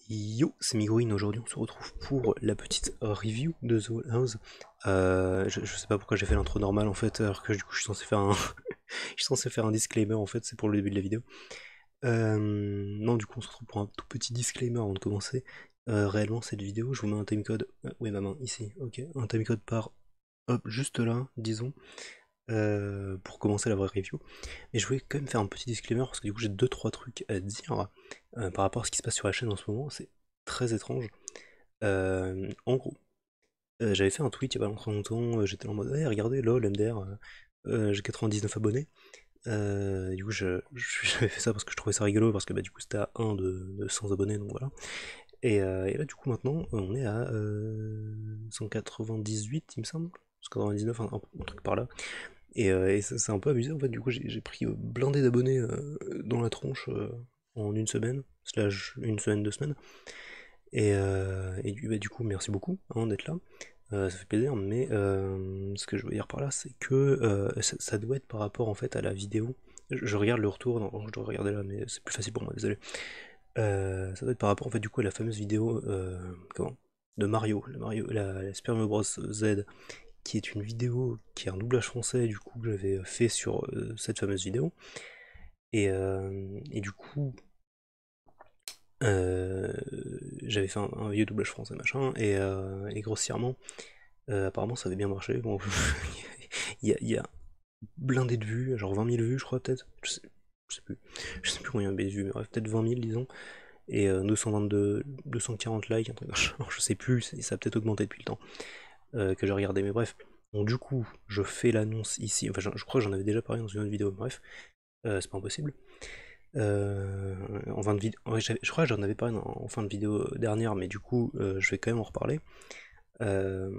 Yo, c'est Migruine, aujourd'hui on se retrouve pour la petite review de The Wall House. Je sais pas pourquoi j'ai fait l'intro normale en fait, alors que du coup je suis censé faire un, je suis censé faire un disclaimer en fait, c'est pour le début de la vidéo. Non, du coup on se retrouve pour un tout petit disclaimer avant de commencer. Réellement cette vidéo, je vous mets un timecode, oui ma main, ici, ok, un timecode par, hop, juste là, disons, pour commencer la vraie review. Mais je voulais quand même faire un petit disclaimer parce que du coup j'ai deux trois trucs à dire par rapport à ce qui se passe sur la chaîne en ce moment. C'est très étrange. En gros, j'avais fait un tweet il y a pas longtemps, j'étais en mode hey, regardez lol MDR, j'ai 99 abonnés. Du coup j'avais fait ça parce que je trouvais ça rigolo parce que bah, du coup c'était à 1 de 100 abonnés donc voilà. Et là du coup maintenant on est à 198 il me semble, 199 un truc par là. Et c'est un peu abusé en fait, du coup j'ai pris blindé d'abonnés dans la tronche en une semaine, slash une semaine, 2 semaines. Bah, du coup merci beaucoup hein, d'être là, ça fait plaisir, mais ce que je veux dire par là c'est que ça doit être par rapport en fait à la vidéo. Je regarde le retour, non je dois regarder là mais c'est plus facile pour moi, désolé. Ça doit être par rapport en fait du coup à la fameuse vidéo comment de Mario, la Super Mario Bros Z, qui est une vidéo qui est un doublage français du coup que j'avais fait sur cette fameuse vidéo. Et du coup, euh, j'avais fait un vieux doublage français machin, et grossièrement, apparemment ça avait bien marché. Bon, il y a blindé de vues, genre 20 000 vues je crois peut-être, je sais plus combien il y a de vues, mais bref, peut-être 20 000 disons, et 240 likes, un truc, genre, je sais plus, ça a peut-être augmenté depuis le temps que j'ai regardé, mais bref. Donc du coup, je fais l'annonce ici, enfin je crois que j'en avais déjà parlé dans une autre vidéo, bref, c'est pas impossible. En fin de vidéo, ouais, je crois que j'en avais parlé en fin de vidéo dernière, mais du coup, je vais quand même en reparler. Euh,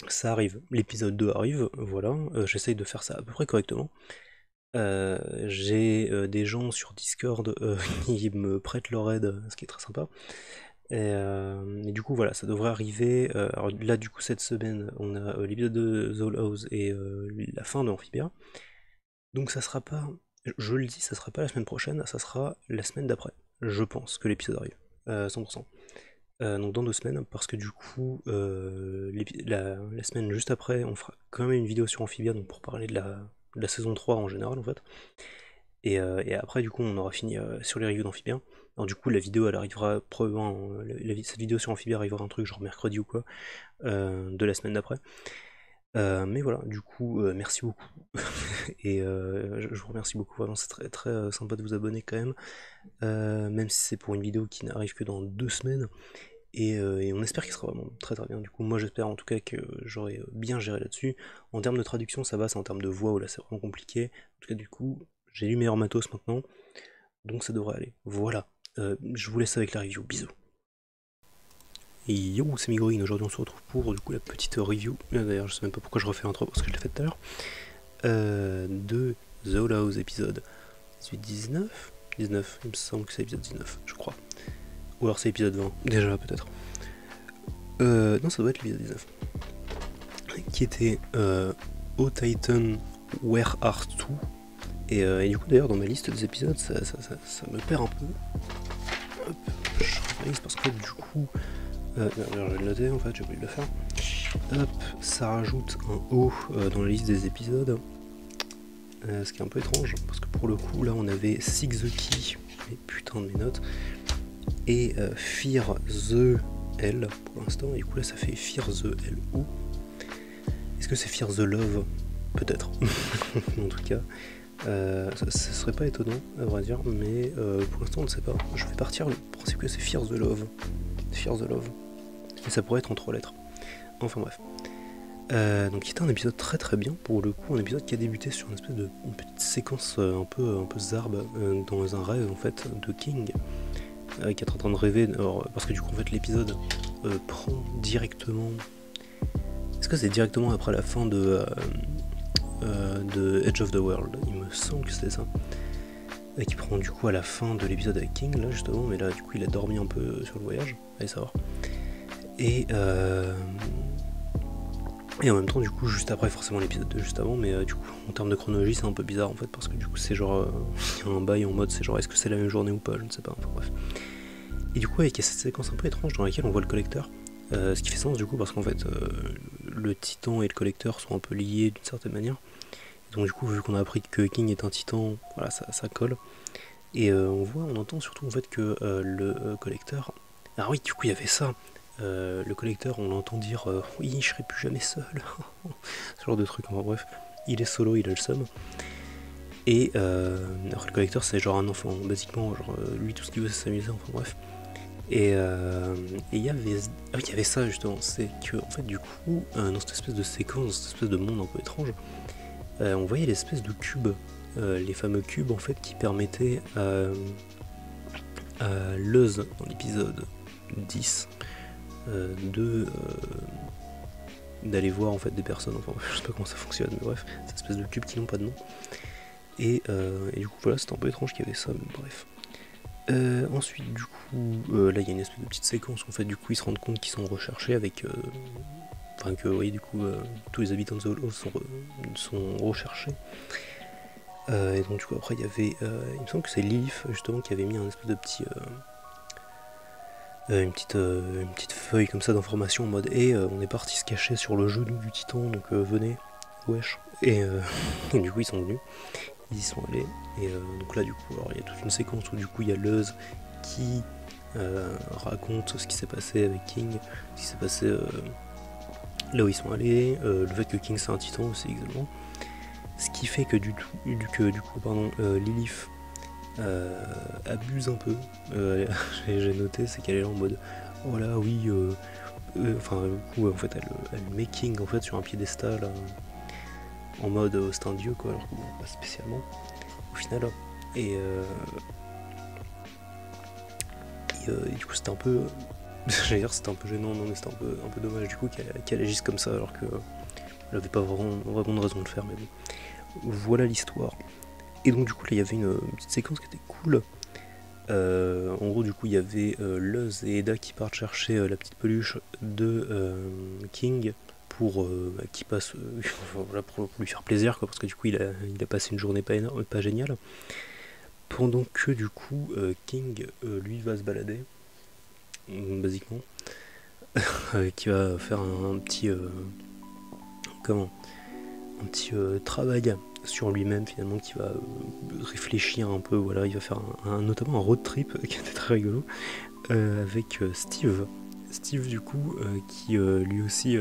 Ça arrive, l'épisode 2 arrive, voilà, j'essaye de faire ça à peu près correctement. J'ai des gens sur Discord qui me prêtent leur aide, ce qui est très sympa. Et du coup, voilà, ça devrait arriver. Alors là, du coup, cette semaine, on a l'épisode de The Owl House et la fin de Amphibia. Donc ça sera pas, je le dis, ça sera pas la semaine prochaine, ça sera la semaine d'après. Je pense que l'épisode arrive, 100%. Donc dans 2 semaines, parce que du coup, la semaine juste après, on fera quand même une vidéo sur Amphibia, donc pour parler de la saison 3 en général en fait. Et après, du coup, on aura fini sur les reviews d'Amphibia. Alors du coup, la vidéo, elle arrivera probablement, cette vidéo sur Amphibia arrivera un truc genre mercredi ou quoi, de la semaine d'après. Mais voilà, du coup, merci beaucoup. Et je vous remercie beaucoup, vraiment, c'est très, très sympa de vous abonner quand même. Même si c'est pour une vidéo qui n'arrive que dans 2 semaines. Et on espère qu'il sera vraiment très très bien. Du coup, moi j'espère en tout cas que j'aurai bien géré là-dessus. En termes de traduction, ça va, c'est en termes de voix où là c'est vraiment compliqué. En tout cas, du coup, j'ai du meilleur matos maintenant, donc ça devrait aller. Voilà, je vous laisse avec la review. Bisous. Et yo, c'est Migroine. Aujourd'hui on se retrouve pour du coup la petite review. D'ailleurs, je sais même pas pourquoi je refais l'intro parce que je l'ai fait tout à l'heure. De The Owl House épisode 18-19. 19, il me semble que c'est épisode 19, je crois. Ou alors c'est épisode 20, déjà peut-être. Non, ça doit être l'épisode 19. Qui était O Titan Where Art 2. Et du coup, d'ailleurs, dans ma liste des épisodes, ça me perd un peu. Hop, je réalise parce que du coup, je vais le noter en fait, j'ai oublié de le faire. Hop, ça rajoute un O dans la liste des épisodes. Ce qui est un peu étrange, parce que pour le coup, là, on avait Seek the Key, mais putain de mes notes, et Fear the L pour l'instant, et du coup là ça fait Fear the L-O. Est-ce que c'est Fear the Love? Peut-être. En tout cas, ça serait pas étonnant à vrai dire, mais pour l'instant on ne sait pas. Je vais partir du principe que c'est Fear the Love. Fear the Love. Et ça pourrait être en 3 lettres. Enfin bref. Donc c'était un épisode très très bien pour le coup, un épisode qui a débuté sur une petite séquence un peu zarbe dans un rêve en fait de King, qui est en train de rêver, alors, parce que du coup en fait l'épisode prend directement. Est-ce que c'est directement après la fin de Edge of the World? Il me semble que c'était ça. Et qui prend du coup à la fin de l'épisode avec King là justement, mais là du coup il a dormi un peu sur le voyage, allez savoir. Et en même temps, du coup, juste après, forcément l'épisode de juste avant, mais du coup, en termes de chronologie, c'est un peu bizarre en fait, parce que du coup, c'est genre, il y a un bail en mode, c'est genre, est-ce que c'est la même journée ou pas, je ne sais pas, enfin bref. Et du coup, il y a cette séquence un peu étrange dans laquelle on voit le collecteur. Ce qui fait sens du coup parce qu'en fait le titan et le collecteur sont un peu liés d'une certaine manière. Et donc du coup vu qu'on a appris que King est un titan, voilà ça colle. Et on entend surtout en fait que le collecteur... Ah oui du coup il y avait ça. Le collecteur on l'entend dire oui je serai plus jamais seul. Ce genre de truc, enfin bref. Il est solo, il a le seum. Et alors, le collecteur c'est genre un enfant, basiquement, genre lui tout ce qu'il veut c'est s'amuser, enfin bref. Et il y avait, ah oui, il y avait ça justement, c'est que en fait du coup, dans cette espèce de séquence, dans cette espèce de monde un peu étrange, on voyait l'espèce de cubes, les fameux cubes en fait qui permettaient à Luz dans l'épisode 10 d'aller voir en fait des personnes, enfin je sais pas comment ça fonctionne, mais bref, cette espèce de cubes qui n'ont pas de nom. Et du coup voilà, c'était un peu étrange qu'il y avait ça, mais bref. Ensuite, du coup, là il y a une espèce de petite séquence où en fait, du coup, ils se rendent compte qu'ils sont recherchés avec. Enfin, que, vous voyez, du coup, tous les habitants de The Hollow sont recherchés. Et donc, du coup, après, il y avait. Il me semble que c'est Lilith, justement, qui avait mis un espèce de petit. Une petite feuille comme ça d'information en mode et on est parti se cacher sur le genou du titan, donc venez, wesh. Et du coup, ils sont venus. Ils y sont allés, et donc là du coup alors, il y a toute une séquence où du coup il y a Luz qui raconte ce qui s'est passé avec King, ce qui s'est passé là où ils sont allés, le fait que King c'est un titan aussi également, ce qui fait que du coup Lilith abuse un peu, j'ai noté c'est qu'elle est là en mode oh là oui enfin du coup en fait elle met King en fait sur un piédestal en mode c'est un dieu quoi, alors que bon, pas spécialement au final. Et, et du coup c'était un peu j'allais dire c'était un peu gênant, non mais c'était un peu dommage du coup qu'elle agisse comme ça alors que elle avait pas vraiment de raison de le faire, mais bon voilà l'histoire. Et donc du coup là il y avait une petite séquence qui était cool. En gros du coup il y avait Luz et Eda qui partent chercher la petite peluche de King pour qu'il passe voilà, pour lui faire plaisir quoi, parce que du coup il a passé une journée pas géniale, pendant que du coup King lui va se balader basiquement qui va faire un petit un petit travail sur lui-même finalement, qui va réfléchir un peu, voilà, il va faire notamment un road trip qui était très rigolo avec Steve du coup qui lui aussi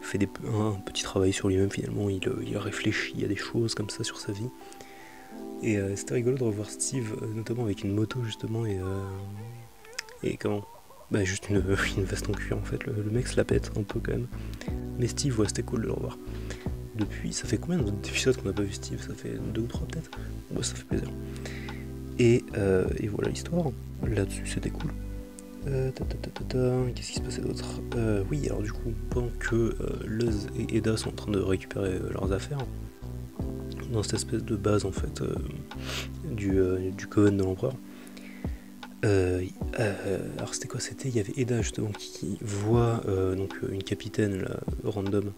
fait un petit travail sur lui-même finalement, il réfléchit à des choses comme ça sur sa vie. Et c'était rigolo de revoir Steve, notamment avec une moto justement, et comment bah juste une veste en cuir en fait, le mec se la pète un peu quand même. Mais Steve, ouais, c'était cool de le revoir. Depuis, ça fait combien d'épisodes qu'on n'a pas vu Steve? Ça fait 2 ou 3 peut-être. Ouais, ça fait plaisir. Et voilà l'histoire. Là-dessus, c'était cool. Qu'est-ce qui se passait d'autre? Oui, alors du coup, pendant que Luz et Eda sont en train de récupérer leurs affaires, dans cette espèce de base en fait du Coven de l'Empereur, alors c'était quoi? C'était, il y avait Eda justement qui voit donc une capitaine là, random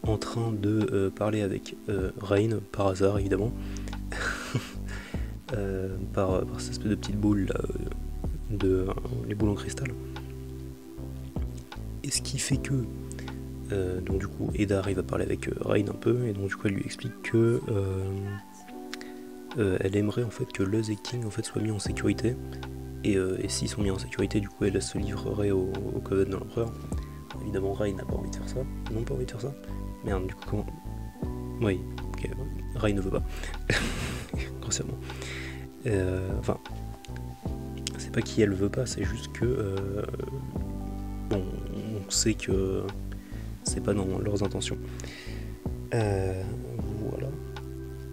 en train de parler avec Rain par hasard évidemment par cette espèce de petite boule là, les boules en cristal, et ce qui fait que donc du coup Eda arrive à parler avec Rain un peu, et donc du coup elle lui explique que elle aimerait en fait que Luz et King en fait soient mis en sécurité, et s'ils sont mis en sécurité, du coup elle se livrerait au Coven de l'Empereur. Évidemment Rain n'a pas envie de faire ça, non pas envie de faire ça. Merde, du coup comment... Oui, ok, Rain ne veut pas. Grossièrement. Enfin, c'est pas qui elle veut pas, c'est juste que... bon, on sait que c'est pas dans leurs intentions. Voilà.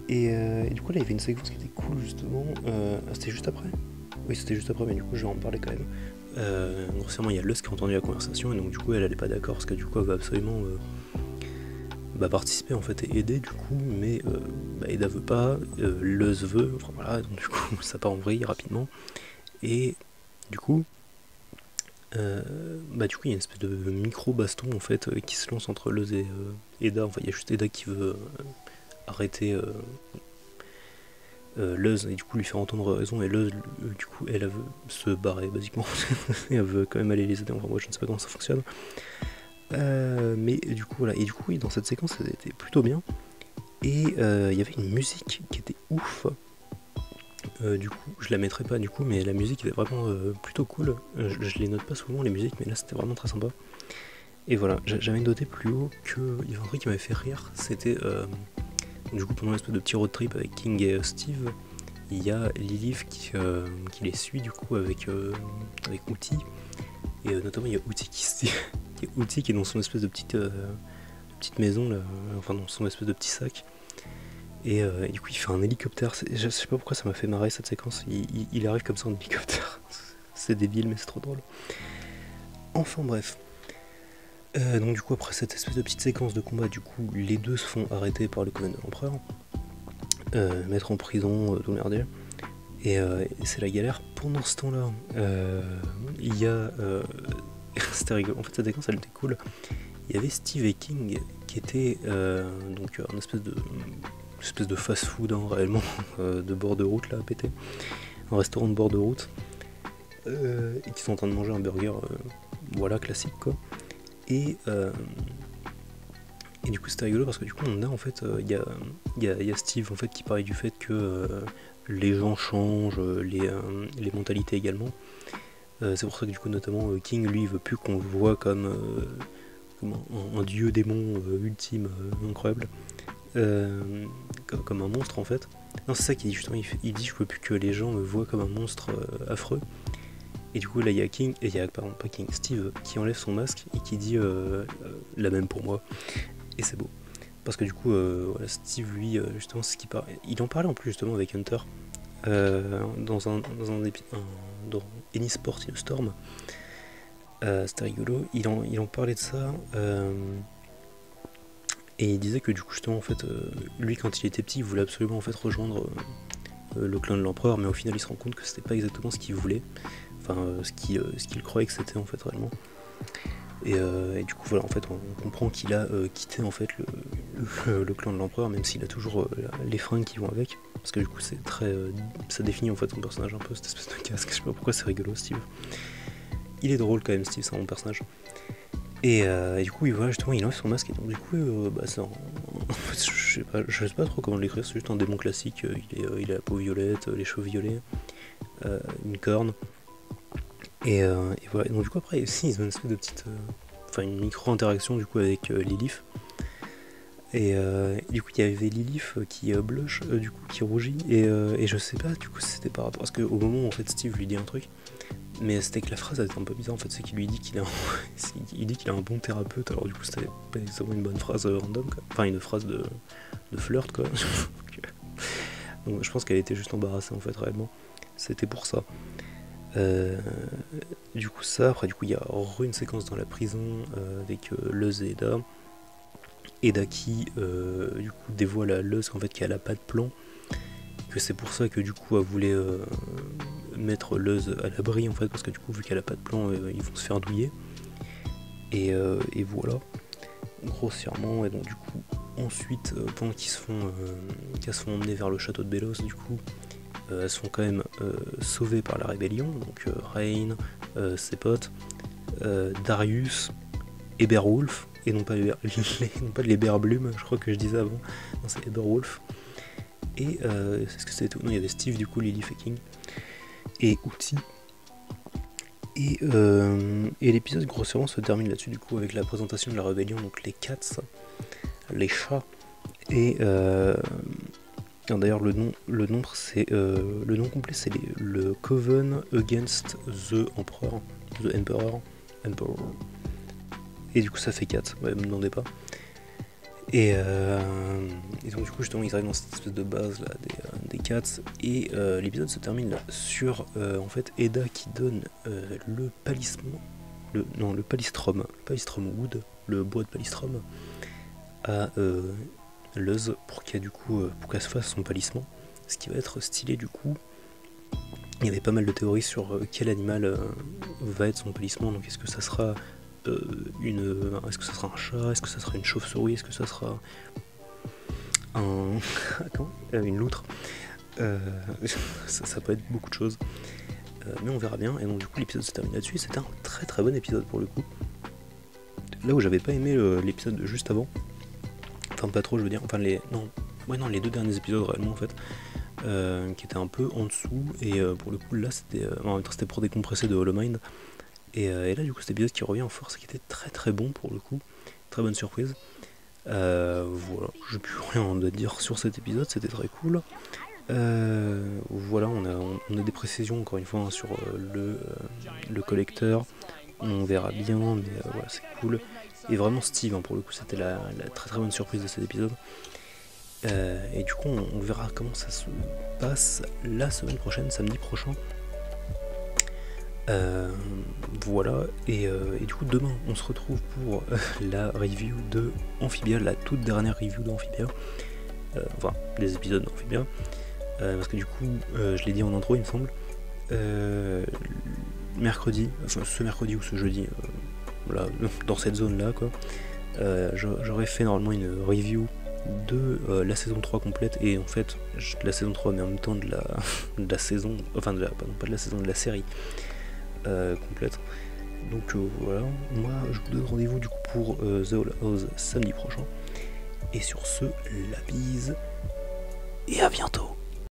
Et du coup là il y avait une séquence qui était cool justement. C'était juste après? Oui, c'était juste après, mais du coup je vais en parler quand même. Grossièrement il y a Luz qui a entendu la conversation, et donc du coup elle est pas d'accord, parce que du coup elle va absolument participer en fait et aider du coup, mais Eda veut pas, Luz veut, enfin voilà, donc du coup ça part en vrille rapidement, et du coup du coup il y a une espèce de micro baston en fait qui se lance entre Luz et Eda, enfin il y a juste Eda qui veut arrêter Luz, et du coup lui faire entendre raison, et Luz, du coup elle veut se barrer basiquement, et elle veut quand même aller les aider, enfin moi je ne sais pas comment ça fonctionne. Mais du coup voilà, et du coup oui, dans cette séquence ça était plutôt bien, et il y avait une musique qui était ouf. Du coup, je la mettrai pas du coup, mais la musique était vraiment plutôt cool. Je les note pas souvent les musiques, mais là c'était vraiment très sympa. Et voilà, j'avais noté plus haut qu'il y avait un truc qui m'avait fait rire, c'était du coup pendant l'espèce de petit road trip avec King et Steve, il y a Lilith qui les suit du coup avec Outi, et notamment il y a Outi qui est dans son espèce de petite maison là, enfin dans son espèce de petit sac. Et du coup il fait un hélicoptère, je sais pas pourquoi ça m'a fait marrer cette séquence, il arrive comme ça en hélicoptère, c'est débile mais c'est trop drôle. Enfin bref. Donc du coup après cette espèce de petite séquence de combat, du coup les deux se font arrêter par le commandant de l'empereur, mettre en prison, tout merdier, et c'est la galère. Pendant ce temps-là, il y a... c'était rigolo, en fait cette séquence elle était cool, il y avait Steve et King qui étaient donc un espèce de fast-food réellement, de bord de route là à péter, un restaurant de bord de route, et qui sont en train de manger un burger, voilà, classique quoi. Et du coup c'était rigolo parce que du coup on a en fait, il y a Steve en fait qui parlait du fait que les gens changent, les mentalités également. C'est pour ça que du coup notamment King lui il veut plus qu'on le voit comme un dieu démon ultime, incroyable, comme un monstre en fait. Non, c'est ça qu'il dit justement, il dit je veux plus que les gens me voient comme un monstre affreux. Et du coup là il y a King, et il y a pardon pas King, Steve qui enlève son masque et qui dit la même pour moi. Et c'est beau. Parce que du coup voilà, Steve lui justement c'est ce qu'il parlait. Il en parlait en plus justement avec Hunter dans Any Sport Storm. C'était rigolo. Il en parlait de ça. Et il disait que du coup justement en fait lui quand il était petit il voulait absolument en fait rejoindre le clan de l'empereur, mais au final il se rend compte que c'était pas exactement ce qu'il voulait, enfin ce qu'il croyait que c'était en fait réellement. Et du coup voilà, en fait on comprend qu'il a quitté en fait le clan de l'empereur, même s'il a toujours les fringues qui vont avec, parce que du coup c'est très ça définit en fait son personnage un peu, cette espèce de casque. Je sais pas pourquoi c'est rigolo Steve. Il est drôle quand même Steve, c'est un bon personnage. Et du coup, voilà, justement, il enlève son masque, et donc du coup, c'est je sais pas trop comment l'écrire, c'est juste un démon classique, il a la peau violette, les cheveux violets, une corne, et voilà, et donc du coup après, aussi, ils ont une espèce de petite, une micro-interaction du coup avec Lilith, et du coup il y avait Lilith qui blush, du coup qui rougit, et je sais pas du coup si c'était par rapport, parce qu'au moment où en fait Steve lui dit un truc, mais c'était que la phrase elle était un peu bizarre en fait, c'est qu'il lui dit qu'il a un bon thérapeute, alors du coup c'était pas exactement une bonne phrase random quoi. Enfin une phrase de flirt quoi. Donc je pense qu'elle était juste embarrassée en fait réellement, c'était pour ça. Du coup ça, après du coup il y a une séquence dans la prison avec Luz et Eda qui du coup dévoile à Luz qu'en fait qu'elle a pas de plan, que c'est pour ça que du coup elle voulait mettre Luz à l'abri en fait, parce que du coup vu qu'elle a pas de plan ils vont se faire douiller, et voilà grossièrement. Et donc du coup ensuite pendant qu'elles se font emmener vers le château de Belos, du coup elles sont quand même sauvées par la rébellion, donc Rain, ses potes, Darius et Beowulf, et non pas les Bearbloom, je crois que je disais avant, non c'est Beowulf. Et c'est ce que c'était tout. Non, il y avait Steve, du coup, Lilith et King, et Outi. Et l'épisode grossièrement se termine là-dessus, du coup, avec la présentation de la rébellion, donc les cats, les chats. Et d'ailleurs, le nom complet, c'est le Coven Against the Emperor. The Emperor. Et du coup, ça fait 4, ouais, me demandez pas. Et donc du coup justement ils arrivent dans cette espèce de base là des cats, et l'épisode se termine là sur en fait Eda qui donne le palistrum wood, le bois de palistrum, à Luz pour qu'elle se fasse son palissement, ce qui va être stylé. Du coup il y avait pas mal de théories sur quel animal va être son palissement, donc est-ce que ça sera est-ce que ça sera un chat, est-ce que ça sera une chauve-souris, est-ce que ça sera une loutre, Ça peut être beaucoup de choses, mais on verra bien. Et donc du coup l'épisode se termine là-dessus, c'était un très très bon épisode pour le coup. Là où j'avais pas aimé l'épisode juste avant, enfin pas trop je veux dire, enfin les deux derniers épisodes réellement en fait, qui étaient un peu en dessous, et pour le coup là c'était en même temps c'était pour décompresser de Hollow Mind, et là du coup cet épisode qui revient en force, qui était très très bon pour le coup, très bonne surprise. Voilà, j'ai plus rien à dire sur cet épisode, c'était très cool. Voilà, on a des précisions encore une fois hein, sur le collecteur, on verra bien, mais voilà, c'est cool. Et vraiment Steve, hein, pour le coup, c'était la très très bonne surprise de cet épisode. Et du coup, on verra comment ça se passe la semaine prochaine, samedi prochain. Voilà, et du coup, demain, on se retrouve pour la review de Amphibia, la toute dernière review d'Amphibia. Enfin, des épisodes d'Amphibia. Parce que du coup, je l'ai dit en intro, il me semble, mercredi, enfin ce mercredi ou ce jeudi, voilà, dans cette zone-là, quoi, j'aurais fait normalement une review de la saison 3 complète, et en fait, la saison 3, mais en même temps de la saison, enfin, pardon, pas de la saison, de la série complète. Donc voilà, moi je vous donne rendez-vous du coup pour The Owl House samedi prochain. Et sur ce, la bise, et à bientôt.